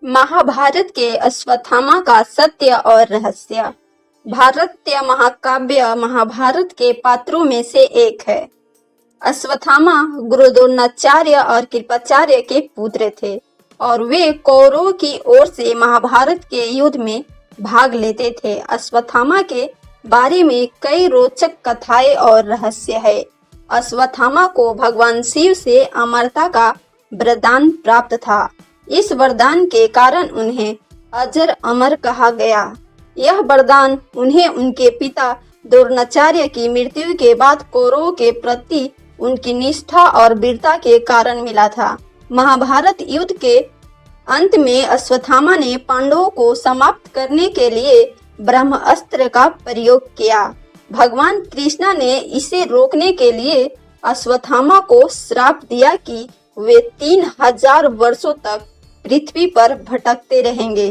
महाभारत के अश्वत्थामा का सत्य और रहस्य। भारतीय महाकाव्य महाभारत के पात्रों में से एक है। अश्वत्थामा गुरु द्रोणाचार्य और कृपाचार्य के पुत्र थे और वे कौरवों की ओर से महाभारत के युद्ध में भाग लेते थे। अश्वत्थामा के बारे में कई रोचक कथाएं और रहस्य है। अश्वत्थामा को भगवान शिव से अमरता का वरदान प्राप्त था। इस वरदान के कारण उन्हें अजर अमर कहा गया। यह वरदान उन्हें उनके पिता द्रोणाचार्य की मृत्यु के बाद कौरवों के प्रति उनकी निष्ठा और वीरता के कारण मिला था। महाभारत युद्ध के अंत में अश्वत्थामा ने पांडवों को समाप्त करने के लिए ब्रह्मास्त्र का प्रयोग किया। भगवान कृष्ण ने इसे रोकने के लिए अश्वत्थामा को श्राप दिया कि वे 3000 वर्षों तक पृथ्वी पर भटकते रहेंगे।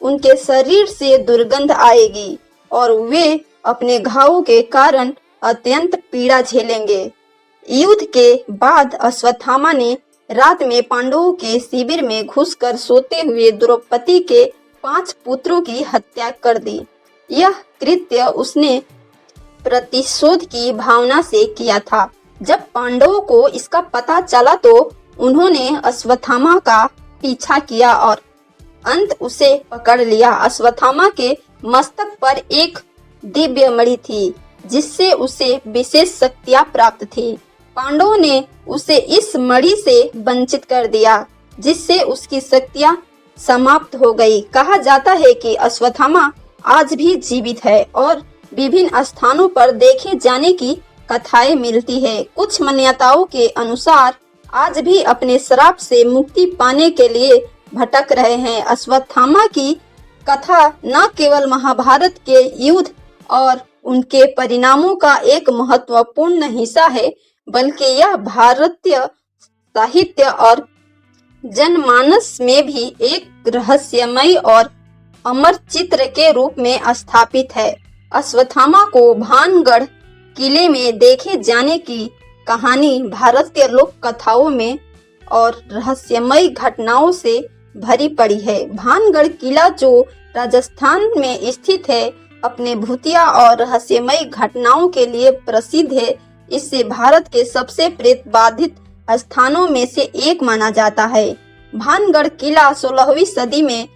उनके शरीर से दुर्गंध आएगी और वे अपने घावों के कारण अत्यंत पीड़ा झेलेंगे। युद्ध के बाद अश्वत्थामा ने रात में पांडवों के शिविर में घुसकर सोते हुए द्रौपदी के 5 पुत्रों की हत्या कर दी। यह कृत्य उसने प्रतिशोध की भावना से किया था। जब पांडवों को इसका पता चला तो उन्होंने अश्वत्थामा का पीछा किया और अंत उसे पकड़ लिया। अश्वत्थामा के मस्तक पर एक दिव्य मणि थी जिससे उसे विशेष शक्तियां प्राप्त थी। पांडवों ने उसे इस मणि से वंचित कर दिया जिससे उसकी शक्तियां समाप्त हो गई। कहा जाता है कि अश्वत्थामा आज भी जीवित है और विभिन्न स्थानों पर देखे जाने की कथाएं मिलती है। कुछ मान्यताओं के अनुसार आज भी अपने श्राप से मुक्ति पाने के लिए भटक रहे हैं। अश्वत्थामा की कथा न केवल महाभारत के युद्ध और उनके परिणामों का एक महत्वपूर्ण हिस्सा है, बल्कि यह भारतीय साहित्य और जनमानस में भी एक रहस्यमय और अमर चित्र के रूप में स्थापित है। अश्वत्थामा को भानगढ़ किले में देखे जाने की कहानी भारतीय लोक कथाओं में और रहस्यमय घटनाओं से भरी पड़ी है। भानगढ़ किला जो राजस्थान में स्थित है, अपने भूतिया और रहस्यमय घटनाओं के लिए प्रसिद्ध है। इससे भारत के सबसे प्रेत बाधित स्थानों में से एक माना जाता है। भानगढ़ किला 16वीं सदी में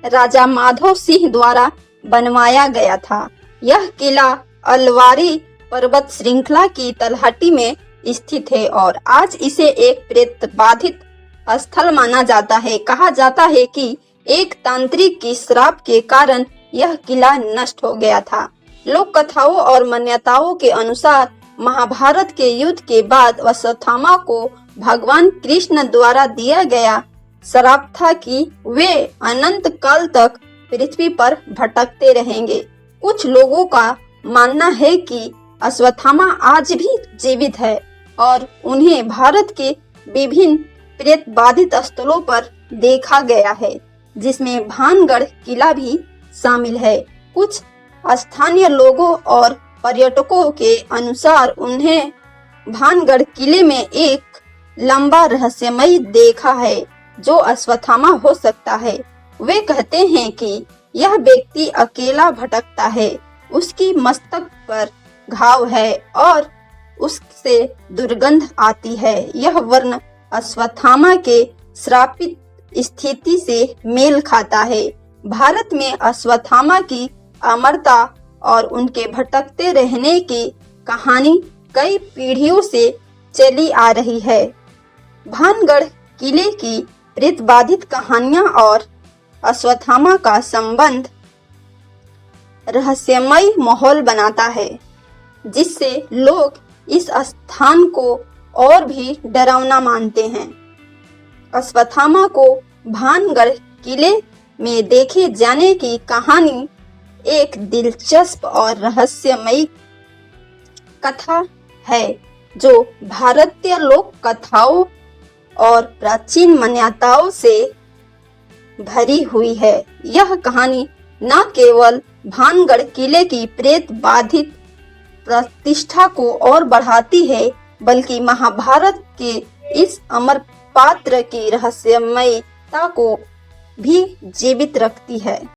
राजा माधव सिंह द्वारा बनवाया गया था। यह किला अलवारी पर्वत श्रृंखला की तलहटी में स्थित है और आज इसे एक प्रेत बाधित स्थल माना जाता है। कहा जाता है कि एक तांत्रिक की श्राप के कारण यह किला नष्ट हो गया था। लोक कथाओं और मान्यताओं के अनुसार महाभारत के युद्ध के बाद अश्वत्थामा को भगवान कृष्ण द्वारा दिया गया श्राप था कि वे अनंत काल तक पृथ्वी पर भटकते रहेंगे। कुछ लोगों का मानना है कि अश्वत्थामा आज भी जीवित है और उन्हें भारत के विभिन्न प्रेत बाधित स्थलों पर देखा गया है, जिसमें भानगढ़ किला भी शामिल है। कुछ स्थानीय लोगों और पर्यटकों के अनुसार उन्हें भानगढ़ किले में एक लंबा रहस्यमय देखा है जो अश्वत्थामा हो सकता है। वे कहते हैं कि यह व्यक्ति अकेला भटकता है, उसकी मस्तक पर घाव है और उससे दुर्गंध आती है। यह वर्ण अश्वत्थामा के श्रापित स्थिति से मेल खाता है। भारत में अश्वत्थामा की अमरता और उनके भटकते रहने की कहानी कई पीढ़ियों से चली आ रही है। भानगढ़ किले की प्रेत बाधित कहानियां और अश्वत्थामा का संबंध रहस्यमय माहौल बनाता है, जिससे लोग इस स्थान को और भी डरावना मानते हैं। अश्वत्थामा को भानगढ़ किले में देखे जाने की कहानी एक दिलचस्प और रहस्यमयी कथा है जो भारतीय लोक कथाओं और प्राचीन मान्यताओं से भरी हुई है। यह कहानी न केवल भानगढ़ किले की प्रेत बाधित प्रतिष्ठा को और बढ़ाती है, बल्कि महाभारत के इस अमर पात्र की रहस्यमयता को भी जीवित रखती है।